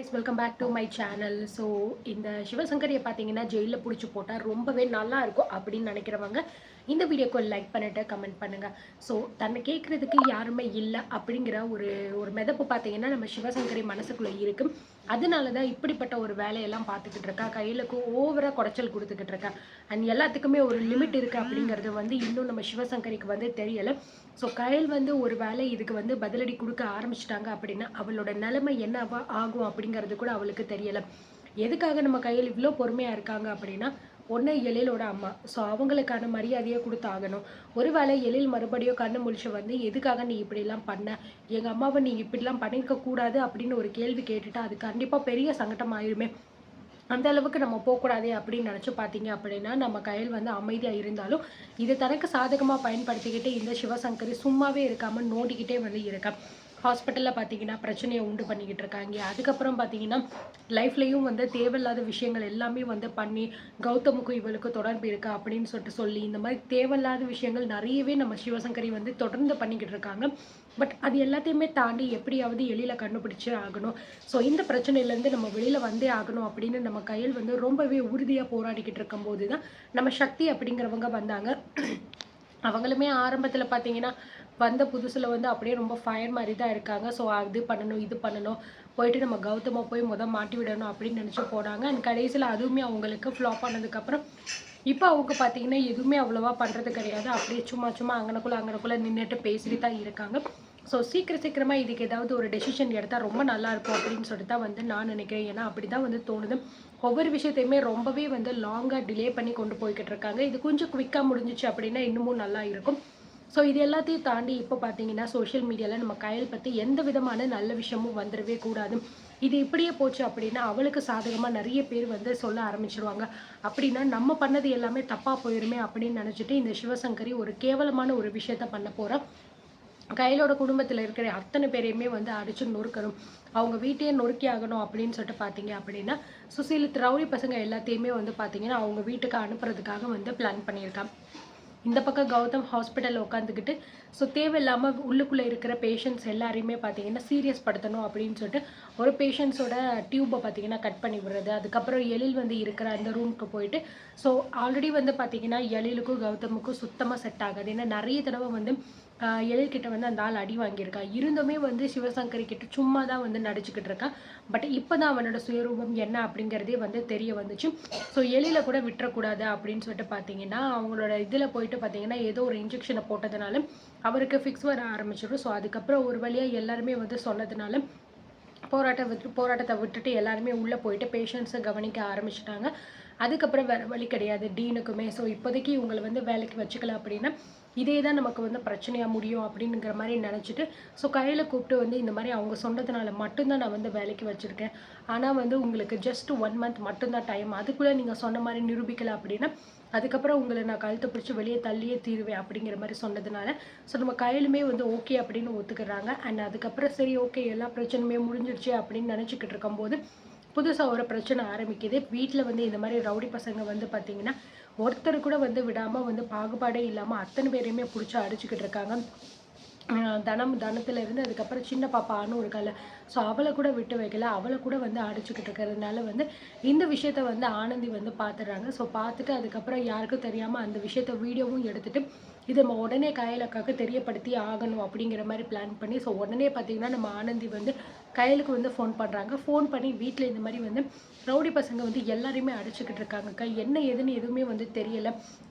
Guys, welcome back to my channel. So இந்த சிவசங்கரியை பார்த்தீங்கன்னா ஜெயிலில் பிடிச்சி போட்டால் ரொம்பவே நல்லா இருக்கும் அப்படின்னு நினைக்கிறவங்க இந்த வீடியோக்கு லைக் பண்ணிட்டு கமெண்ட் பண்ணுங்கள். ஸோ தன்னை கேட்குறதுக்கு யாருமே இல்லை அப்படிங்கிற ஒரு ஒரு மிதப்பு பார்த்தீங்கன்னா நம்ம சிவசங்கரி மனசுக்குள்ளே இருக்குது. அதனால தான் இப்படிப்பட்ட ஒரு வேலையெல்லாம் பார்த்துக்கிட்டு இருக்கா, கையிலுக்கு ஓவராக குடைச்சல் கொடுத்துக்கிட்டு இருக்கா. அண்ட் எல்லாத்துக்குமே ஒரு லிமிட் இருக்குது அப்படிங்கிறது இன்னும் நம்ம சிவசங்கரிக்கு தெரியலை. ஸோ கயல் ஒரு வேலை இதுக்கு பதிலடி கொடுக்க ஆரம்பிச்சிட்டாங்க அப்படின்னா அவளோட நிலைமை என்னவா ஆகும் அப்படிங்கிறது கூட அவளுக்கு தெரியலை. எதுக்காக நம்ம கையில் இவ்வளோ பொறுமையாக இருக்காங்க அப்படின்னா, ஒன்று எழிலோட அம்மா. ஸோ அவங்களுக்கான மரியாதையை கொடுத்தாகணும். ஒரு வேளை எழில் மறுபடியும் கண்ணு முழிச்சு எதுக்காக நீ இப்படிலாம் பண்ண, எங்கள் அம்மாவை நீ இப்படிலாம் பண்ணியிருக்க கூடாது அப்படின்னு ஒரு கேள்வி கேட்டுட்டா அது கண்டிப்பாக பெரிய சங்கடம் ஆயிருமே. அந்த அளவுக்கு நம்ம போகக்கூடாதே அப்படின்னு நினச்சி பார்த்தீங்க அப்படின்னா நம்ம கையில் அமைதியாக இருந்தாலும் இது தனக்கு சாதகமாக பயன்படுத்திக்கிட்டு இந்த சிவசங்கரி சும்மாவே இருக்காமல் நோண்டிக்கிட்டே இருக்கா. ஹாஸ்பிட்டலில் பார்த்தீங்கன்னா பிரச்சனையை உண்டு பண்ணிக்கிட்டு இருக்காங்க. அதுக்கப்புறம் பார்த்தீங்கன்னா லைஃப்லேயும் தேவையில்லாத விஷயங்கள் எல்லாமே பண்ணி கௌதமுக்கும் இவளுக்கு தொடர்பு இருக்கா அப்படின்னு சொல்லி இந்த மாதிரி தேவையில்லாத விஷயங்கள் நிறையவே நம்ம சிவசங்கரி தொடர்ந்து பண்ணிக்கிட்டு இருக்காங்க. பட் அது எல்லாத்தையுமே தாண்டி எப்படியாவது எளியில் கண்டுபிடிச்சே ஆகணும். ஸோ இந்த பிரச்சனையிலேருந்து நம்ம வெளியில் வந்தே ஆகணும் அப்படின்னு நம்ம கையில் ரொம்பவே உறுதியாக போராடிக்கிட்டு இருக்கும்போது தான் நம்ம சக்தி அப்படிங்கிறவங்க வந்தாங்க. அவங்களுமே ஆரம்பத்தில் பார்த்தீங்கன்னா வந்த புதுசில் அப்படியே ரொம்ப ஃபயர் மாதிரி தான் இருக்காங்க. ஸோ அது பண்ணணும் இது பண்ணணும், போயிட்டு நம்ம கௌதமை போய் மாட்டி விடணும் அப்படின்னு நினச்சி போனாங்க. அண்ட் கடைசியில் அதுவுமே அவங்களுக்கு ஃப்ளாப் ஆனதுக்கப்புறம் இப்போ அவங்க பார்த்தீங்கன்னா எதுவுமே அவ்வளோவா பண்ணுறது கிடையாது. அப்படியே சும்மா அங்கனக்குள்ளே நின்றுட்டு பேசிட்டு தான் இருக்காங்க. ஸோ சீக்கிரமாக இதுக்கு ஏதாவது ஒரு டெசிஷன் எடுத்தால் ரொம்ப நல்லாயிருக்கும் அப்படின்னு சொல்லிட்டு தான் நான் நினைக்கிறேன். ஏன்னா அப்படி தான் தோணுது. ஒவ்வொரு விஷயத்தையுமே ரொம்பவே லாங்காக டிலே பண்ணி கொண்டு போய்கிட்டு இருக்காங்க. இது கொஞ்சம் குவிக்காக முடிஞ்சிச்சு அப்படின்னா இன்னமும் நல்லா இருக்கும். ஸோ இது எல்லாத்தையும் தாண்டி இப்போ பார்த்தீங்கன்னா சோஷியல் மீடியாவில் நம்ம கையில் பற்றி எந்த விதமான நல்ல விஷயமும் வந்துடவே கூடாது. இது இப்படியே போச்சு அப்படின்னா அவளுக்கு சாதகமாக நிறைய பேர் சொல்ல ஆரம்பிச்சிருவாங்க. அப்படின்னா நம்ம பண்ணது எல்லாமே தப்பாக போயிருமே அப்படின்னு நினச்சிட்டு இந்த சிவசங்கரி ஒரு கேவலமான ஒரு விஷயத்த பண்ண போகிறா. கையிலோட குடும்பத்தில் இருக்கிற அத்தனை பேரையுமே அடிச்சு நொறுக்கணும், அவங்க வீட்டையே நொறுக்கி ஆகணும் அப்படின்னு சொல்லிட்டு பார்த்தீங்க அப்படின்னா சுசீல் ரவுடி பசங்க எல்லாத்தையுமே பார்த்தீங்கன்னா அவங்க வீட்டுக்கு அனுப்புறதுக்காக பிளான் பண்ணியிருக்கான். இந்த பக்கம் கௌதம் ஹாஸ்பிட்டலில் உட்காந்துக்கிட்டு ஸோ தேவையில்லாமல் உள்ளுக்குள்ளே இருக்கிற பேஷண்ட்ஸ் எல்லாரையுமே பார்த்தீங்கன்னா சீரியஸ் படுத்தணும் அப்படின்னு சொல்லிட்டு ஒரு பேஷண்ட்ஸோட டியூப்பை பார்த்தீங்கன்னா கட் பண்ணி விடுறது. அதுக்கப்புறம் எழில் இருக்கிற அந்த ரூமுக்கு போயிட்டு ஸோ ஆல்ரெடி பார்த்தீங்கன்னா எழிலுக்கும் கௌதமுக்கும் சுத்தமாக செட் ஆகாது. ஏன்னா நிறைய தடவை எழில்கிட்ட அந்த ஆள் அடி வாங்கியிருக்கா. இருந்துமே சிவசங்கரி கிட்ட சும்மா தான் நடிச்சுக்கிட்டு இருக்கான். பட் இப்போ தான் அவனோட சுயரூபம் என்ன அப்படிங்கிறதே தெரிய வந்துச்சு. ஸோ எழில கூட விட்டுறக்கூடாது அப்படின்னு சொல்லிட்டு பார்த்தீங்கன்னா அவங்களோட இதில் போயிட்டு பார்த்தீங்கன்னா ஏதோ ஒரு இன்ஜெக்ஷனை போட்டதுனால அவருக்கு ஃபிக்ஸ் வர ஆரம்பிச்சிடும். ஸோ அதுக்கப்புறம் ஒரு வழியாக எல்லாருமே சொன்னதுனால போராட்டத்தை விட்டுட்டு எல்லாருமே உள்ளே போயிட்டு பேஷண்ட்ஸை கவனிக்க ஆரம்பிச்சிட்டாங்க. அதுக்கப்புறம் வேறு வழி கிடையாது டீனுக்குமே. ஸோ இப்போதைக்கு இவங்களை வேலைக்கு வச்சுக்கல அப்படின்னா இதே தான் நமக்கு பிரச்சனையாக முடியும் அப்படிங்கிற மாதிரி நினச்சிட்டு ஸோ கையில் கூப்பிட்டு இந்த மாதிரி அவங்க சொன்னதுனால மட்டும்தான் நான் வேலைக்கு வச்சுருக்கேன். ஆனால் உங்களுக்கு ஜஸ்ட் 1 மந்த் மட்டும்தான் டைம். அதுக்குள்ளே நீங்கள் சொன்ன மாதிரி நிரூபிக்கலை அப்படின்னா அதுக்கப்புறம் உங்களை நான் கழுத்தை பிடிச்சி வெளியே தள்ளியே தீருவேன் அப்படிங்கிற மாதிரி சொன்னதுனால ஸோ நம்ம கையிலுமே ஓகே அப்படின்னு ஒத்துக்கிறாங்க. அண்ட் அதுக்கப்புறம் சரி ஓகே எல்லா பிரச்சனையுமே முடிஞ்சிடுச்சு அப்படின்னு நினச்சிக்கிட்டு இருக்கும்போது புதுசாக ஒரு பிரச்சனை ஆரம்பிக்குது. வீட்டில் இந்த மாதிரி ரவுடி பசங்க பார்த்தீங்கன்னா ஒருத்தர் கூட விடாமல் பாகுபாடே இல்லாமல் அத்தனை பேரையுமே பிடிச்சி அடிச்சுக்கிட்டு இருக்காங்க. தனத்துலேருந்து அதுக்கப்புறம் சின்ன பாப்பான்னு ஒரு கலை. ஸோ அவளை கூட விட்டு வைக்கல, அவளை கூட அடிச்சுக்கிட்டு இருக்கிறதுனால இந்த விஷயத்த ஆனந்தி பார்த்துடுறாங்க. ஸோ பார்த்துட்டு அதுக்கப்புறம் யாருக்கும் தெரியாமல் அந்த விஷயத்த வீடியோவும் எடுத்துகிட்டு இதை நம்ம உடனே கயலுக்காக தெரியப்படுத்தி ஆகணும் அப்படிங்கிற மாதிரி பிளான் பண்ணி ஸோ உடனே பார்த்திங்கன்னா நம்ம ஆனந்தி கயலுக்கு ஃபோன் பண்ணுறாங்க. ஃபோன் பண்ணி வீட்டில் இந்த மாதிரி ரவுடி பசங்க எல்லாரையுமே அடிச்சுக்கிட்டு இருக்காங்கக்கா, என்ன ஏதுன்னு எதுவுமே தெரியலை,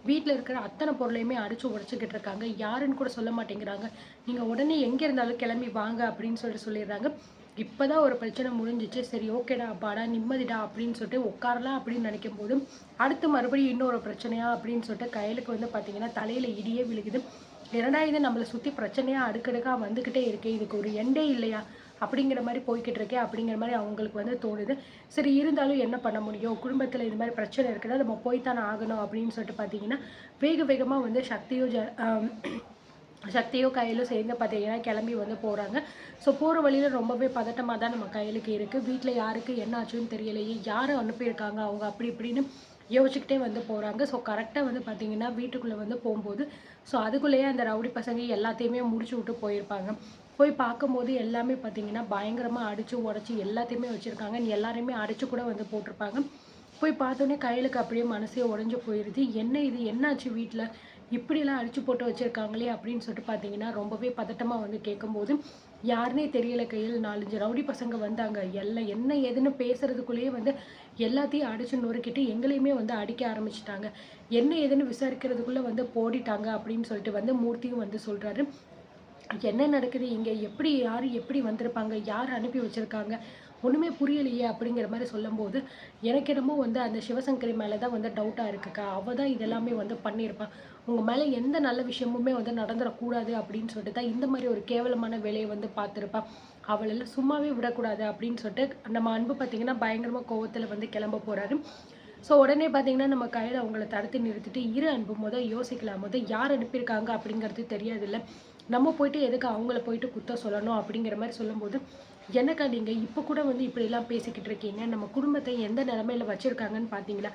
வீட்டில் இருக்கிற அத்தனை பொருளையுமே அடித்து உடச்சிக்கிட்டு இருக்காங்க, யாருன்னு கூட சொல்ல மாட்டேங்கிறாங்க, நீங்கள் உடனே எங்கே இருந்தாலும் கிளம்பி வாங்க அப்படின்னு சொல்லிடுறாங்க. இப்போ தான் ஒரு பிரச்சனை முடிஞ்சிச்சு, சரி ஓகேடா அப்பாடா நிம்மதிடா அப்படின்னு சொல்லிட்டு உட்காரலாம் அப்படின்னு நினைக்கும் போது அடுத்து மறுபடியும் இன்னொரு பிரச்சனையா அப்படின்னு சொல்லிட்டு கையிலுக்கு பார்த்தீங்கன்னா தலையில் இடியே விழுகுது. இரண்டாயிரம் நம்மளை சுற்றி பிரச்சனையாக அடுக்கடுக்காக வந்துக்கிட்டே இருக்கே, இதுக்கு ஒரு எண்டே இல்லையா அப்படிங்கிற மாதிரி போய்கிட்டு இருக்கே அப்படிங்கிற மாதிரி அவங்களுக்கு தோணுது. சரி இருந்தாலும் என்ன பண்ண முடியும், குடும்பத்தில் இது மாதிரி பிரச்சனை இருக்குன்னா நம்ம போய்த்தானே ஆகணும் அப்படின்னு சொல்லிட்டு பார்த்தீங்கன்னா வேகமாக சக்தியோ கையிலும் சேர்ந்து பார்த்தீங்கன்னா கிளம்பி போகிறாங்க. ஸோ போகிற வழியில் ரொம்பவே பதட்டமாக தான் நம்ம கையிலுக்கு இருக்குது. வீட்டில் யாருக்கு என்ன ஆச்சுன்னு தெரியலையே, யாரை அனுப்பியிருக்காங்க அவங்க அப்படி இப்படின்னு யோசிச்சுக்கிட்டே போகிறாங்க. ஸோ கரெக்டாக பார்த்தீங்கன்னா வீட்டுக்குள்ளே போகும்போது ஸோ அதுக்குள்ளேயே அந்த ரவுடி பசங்க எல்லாத்தையுமே முடிச்சு விட்டு போயிருப்பாங்க. போய் பார்க்கும்போது எல்லாமே பார்த்தீங்கன்னா பயங்கரமாக அடித்து உடச்சி எல்லாத்தையுமே வச்சுருக்காங்க. எல்லாரையுமே அடித்து கூட வந்து போட்டிருப்பாங்க. போய் பார்த்தோன்னே கையலுக்கு அப்படியே மனசே உடஞ்சு போயிடுது. என்ன இது என்னாச்சு வீட்டில் இப்படிலாம் அடித்து போட்டு வச்சுருக்காங்களே அப்படின்னு சொல்லிட்டு பார்த்தீங்கன்னா ரொம்பவே பதட்டமாக வந்து கேட்கும்போது யாருனே தெரியல கையில் 4, 5 ரவுடி பசங்க வந்தாங்க. எல்லாம் என்ன ஏதுன்னு பேசுறதுக்குள்ளேயே வந்து எல்லாத்தையும் அடிச்சு நொறுக்கிட்டு எங்களையுமே வந்து அடிக்க ஆரம்பிச்சுட்டாங்க. என்ன ஏதுன்னு விசாரிக்கிறதுக்குள்ளே வந்து போடிட்டாங்க அப்படின்னு சொல்லிட்டு வந்து மூர்த்தியும் வந்து சொல்கிறாரு. என்ன நடக்குது இங்க? எப்படி யாரு எப்படி வந்திருப்பாங்க? யார் அனுப்பி வச்சிருக்காங்க? ஒண்ணுமே புரியலையே! அப்படிங்கிற மாரி சொல்லும்போது, எனக்கு என்னமோ வந்து அந்த சிவசங்கரி மேல தான் வந்து டவுட்டா இருக்குக்கா. அவ தான் இதெல்லாமே வந்து பண்ணியிருப்பா. உங்க மேல எந்த நல்ல விஷயமுமே வந்து நடந்துறக்கூடாது அப்படின்னு சொல்லிட்டு தான் இந்த மாரி ஒரு கேவலமான வேலைய வந்து பார்த்திருப்பா. அவளெல்லாம் சும்மாவே விடக்கூடாது அப்படின்னு சொல்லிட்டு நம்ம அன்பு பார்த்தீங்கன்னா, பயங்கரமா கோவத்துல வந்து கிளம்ப போறாரு. ஸோ உடனே பார்த்தீங்கன்னா, நம்ம கையில அவங்கள தடுத்து நிறுத்திட்டு, "இரு அன்பு யோசிக்கலாம். யார் அனுப்பியிருக்காங்க அப்படிங்கிறது தெரியாதுல்ல. நம்ம போயிட்டு எதுக்கு அவங்கள போயிட்டு குத்தம் சொல்லணும்?" அப்படிங்கிற மாரி சொல்லும்போது, "என்னக்கா நீங்க இப்ப கூட வந்து இப்படிலாம் பேசிக்கிட்டு இருக்கீங்க? நம்ம குடும்பத்த எந்த நிலைமையில வச்சிருக்காங்கன்னு பார்த்தீங்களா?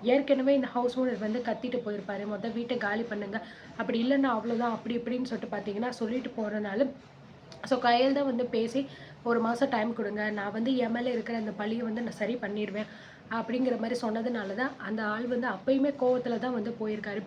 ஏற்கனவே இந்த ஹவுஸ் ஓனர் வந்து கத்திட்டு போயிருப்பாரு. வீட்ட காலி பண்ணுங்க. அப்படி இல்லன்னா அவ்வளோதான்." அப்படி இப்படின்னு சொல்லிட்டு பார்த்தீங்கன்னா, சொல்லிட்டு போறனால ஸோ கையல் தான் வந்து பேசி 1 மாசம் டைம் குடுங்க. நான் வந்து என் மேல இருக்கிற அந்த பழிய வந்து நான் சரி பண்ணிருவேன். அப்படிங்கிற மாரி சொன்னதுனால தான், அந்த ஆள் வந்து அப்பயுமே கோவத்துல தான் வந்து போயிருக்காரு.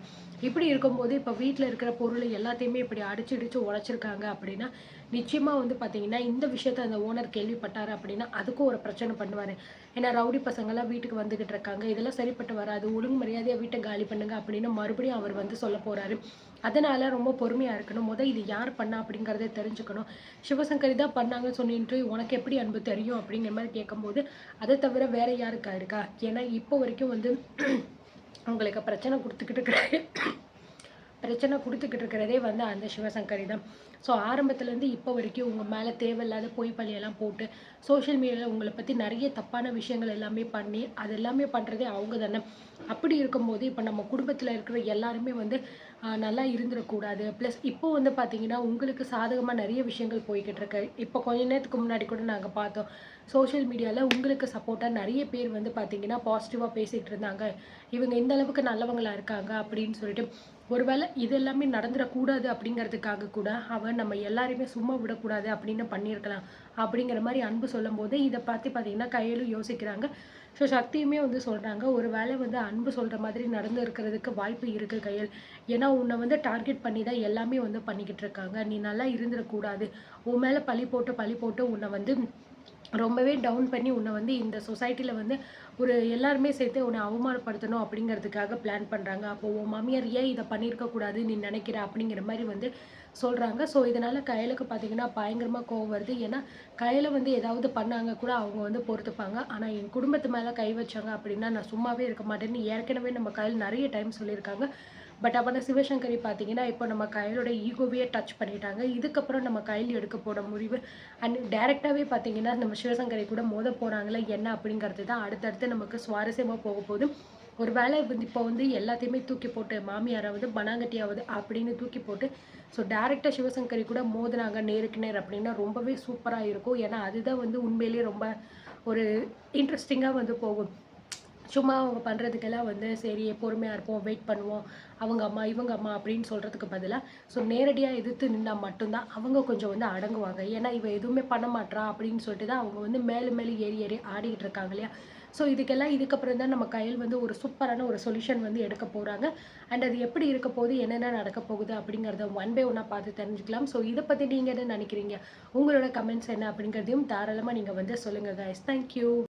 இப்படி இருக்கும்போது, இப்ப வீட்ல இருக்கிற பொருள் எல்லாத்தையுமே இப்படி அடிச்சு இடிச்சு உடைச்சிருக்காங்க அப்படின்னா, நிச்சயமா வந்து பார்த்தீங்கன்னா, இந்த விஷயத்த அந்த ஓனர் கேள்விப்பட்டாரு அப்படின்னா, அதுக்கும் ஒரு பிரச்சனை பண்ணுவாரு. ஏன்னா ரவுடி பசங்கலாம் வீட்டுக்கு வந்துகிட்டு இருக்காங்க. இதெல்லாம் சரிப்பட்டு வராது. ஒழுங்கு மரியாதையா வீட்ட காலி பண்ணுங்க அப்படின்னு மறுபடியும் அவர் வந்து சொல்லப் போறாரு. அதனால ரொம்ப பொறுமையா இருக்கணும். இது யார் பண்ணா அப்படிங்கிறத தெரிஞ்சுக்கணும். சிவசங்கரி தான் பண்ணாங்கன்னு சொன்னின்ட்டு உனக்கு எப்படி அன்பு தெரியும்? அப்படிங்கிற மாரி கேட்கும்போது, அத தவிர வேற யாருக்கா இருக்கா? ஏன்னா இப்போ வரைக்கும் வந்து உங்களுக்கு பிரச்சனை குடுத்துக்கிட்டு இருக்கிறதே வந்து அந்த சிவசங்கரி தான். ஸோ ஆரம்பத்துலேருந்து இப்போ வரைக்கும் உங்க மேல தேவையில்லாத பொய் பழியெல்லாம் போட்டு, சோஷியல் மீடியால உங்கள பத்தி நெறைய தப்பான விஷயங்கள் எல்லாமே பண்ணி, அது எல்லாமே பண்றதே அவங்க தானே. அப்படி இருக்கும்போது, இப்ப நம்ம குடும்பத்தில இருக்கிற எல்லாருமே வந்து நல்லா இருந்துறக்கூடாது. ப்ளஸ் இப்போ வந்து பார்த்தீங்கன்னா, உங்களுக்கு சாதகமா நெறைய விஷயங்கள் போய்க்கிட்டு இருக்கு. இப்போ கொஞ்ச நேரத்துக்கு முன்னாடி கூட நாங்க பார்த்தோம். சோஷியல் மீடியால உங்களுக்கு சப்போர்ட்டா நெறைய பேர் வந்து பார்த்தீங்கன்னா, பாசிட்டிவா பேசிட்டு இருந்தாங்க. இவங்க இந்த அளவுக்கு நல்லவங்களா இருக்காங்க அப்படின்னு சொல்லிட்டு. ஒருவேள இது எல்லாமே நடந்துறக்கூடாது அப்படிங்கிறதுக்காக கூட, அவ நம்ம எல்லாரையுமே சும்மா விடக்கூடாது அப்படின்னு பண்ணியிருக்கலாம். அப்படிங்கிற மாரி அன்பு சொல்லும்போது, இத பத்தி பார்த்தீங்கன்னா, கையலும் யோசிக்கிறாங்க. ஸோ சக்தியுமே வந்து சொல்றாங்க, ஒரு வேளை வந்து அன்பு சொல்ற மாதிரி நடந்து இருக்கிறதுக்கு வாய்ப்பு இருக்கு கையல். ஏன்னா, உன்ன வந்து டார்கெட் பண்ணி தான் எல்லாமே வந்து பண்ணிக்கிட்டு இருக்காங்க. நீ நல்லா இருந்துறக்கூடாது. உன் மேல பழி போட்டு உன்ன வந்து ரொம்பவே டவுன் பண்ணி உன்ன வந்து இந்த சொசைட்டில வந்து ஒரு எல்லாருமே சேர்த்து உன்ன அவமானப்படுத்தணும் அப்படிங்கிறதுக்காக பிளான் பண்றாங்க. அப்போ உன் மாமியார் ஏன் இத பண்ணியிருக்க கூடாது நீ நினைக்கிற? அப்படிங்கிற மாரி வந்து சொல்றாங்க. ஸோ இதனால கயலுக்கு பார்த்தீங்கன்னா, பயங்கரமா கோவம் வருது. ஏன்னா, கயல வந்து ஏதாவது பண்ணாங்க கூட அவங்க வந்து பொறுத்துப்பாங்க. ஆனா என் குடும்பத்து மேல கை வச்சாங்க அப்படின்னா, நான் சும்மாவே இருக்க மாட்டேன்னு ஏற்கனவே நம்ம கயல் நெறைய டைம் சொல்லியிருக்காங்க. பட் அப்ப சிவசங்கரி பார்த்தீங்கன்னா, இப்போ நம்ம கயலோட ஈகோவையே டச் பண்ணிட்டாங்க. இதுக்கப்புறம் நம்ம கயல் எடுக்க போற முடிவு அண்ட் டைரக்ட்டாவே பார்த்தீங்கன்னா, நம்ம சிவசங்கரி கூட மோத போறாங்களா என்ன அப்படிங்கிறது தான் அடுத்தடுத்து நமக்கு சுவாரஸ்யமா போகப்போது. ஒரு வேளை வந்து இப்போ வந்து எல்லாத்தையுமே தூக்கி போட்டு மாமியாராவது, பனாங்கட்டியாவது அப்படின்னு தூக்கி போட்டு, ஸோ டைரக்ட்டா சிவசங்கரி கூட மோதுனாங்க நேருக்கு நேர் அப்படின்னா ரொம்பவே சூப்பரா இருக்கும். ஏன்னா, அதுதான் வந்து உண்மையிலேயே ரொம்ப ஒரு இன்ட்ரஸ்டிங்கா வந்து போகும். சும்மா அவங்க பண்றதுக்கெல்லாம் வந்து சரி பொறுமையா இருப்போம், வெயிட் பண்ணுவோம். அவங்க அம்மா, இவங்க அம்மா அப்படின்னு சொல்றதுக்கு பதிலா, ஸோ நேரடியா எதிர்த்து நின்னா மட்டும் தான் அவங்க கொஞ்சம் வந்து அடங்குவாங்க. ஏன்னா, இவ எதுவுமே பண்ண மாட்றா அப்படின்னு சொல்லிட்டு தான் அவங்க வந்து மேலும் மேலும் ஏறி ஏறி ஆடிக்கிட்டு இருக்காங்க இல்லையா? ஸோ இதுக்கெல்லாம் இதுக்கப்புறம் தான் நம்ம கையில் வந்து ஒரு சூப்பரான ஒரு சொல்யூஷன் வந்து எடுக்க போறாங்க. அண்ட் அது எப்படி இருக்க போகுது, என்னென்ன நடக்க போகுது அப்படிங்கிறத ஒன் பை ஒன்னா பார்த்து தெரிஞ்சுக்கலாம். ஸோ இத பத்தி நீங்க என்ன நினைக்கிறீங்க? உங்களோட கமெண்ட்ஸ் என்ன அப்படிங்கிறதையும் தாராளமா நீங்க வந்து சொல்லுங்க கைஸ். Thank you.